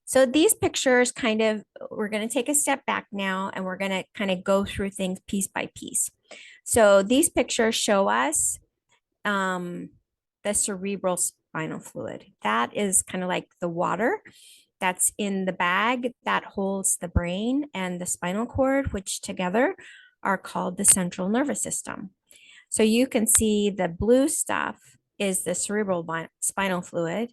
So these pictures we're going to take a step back now and we're going to kind of go through things piece by piece. So these pictures show us um, the cerebral spinal fluid. That is kind of like the water that's in the bag that holds the brain and the spinal cord, which together are called the central nervous system. So you can see the blue stuff is the cerebral spinal fluid,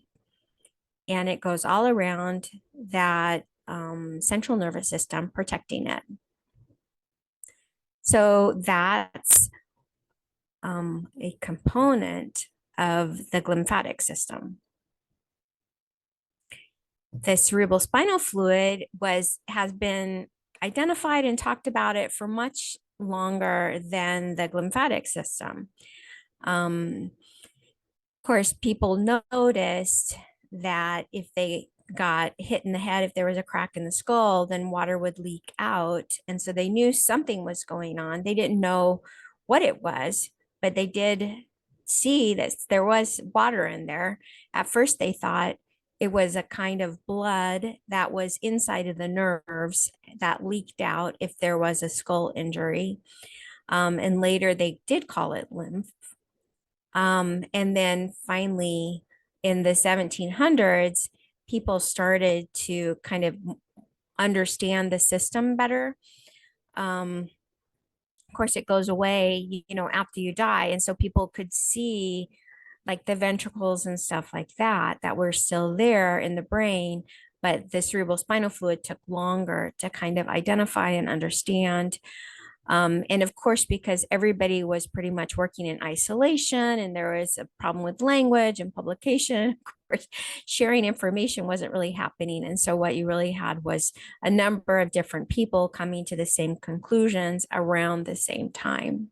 and it goes all around that central nervous system, protecting it. So that's a component of the lymphatic system. The cerebral spinal fluid has been identified and talked about it for much longer than the lymphatic system. Of course, people noticed that if they got hit in the head, if there was a crack in the skull, then water would leak out. And so they knew something was going on. They didn't know what it was, but they did see that there was water in there. At first, they thought it was a kind of blood that was inside of the nerves that leaked out if there was a skull injury. And later, they did call it lymph. And then finally, in the 1700s, people started to kind of understand the system better. Of course, it goes away, after you die. And so people could see like the ventricles and stuff like that were still there in the brain, but the cerebral spinal fluid took longer to kind of identify and understand. And of course, because everybody was pretty much working in isolation and there was a problem with language and publication, of course, sharing information wasn't really happening. And so what you really had was a number of different people coming to the same conclusions around the same time.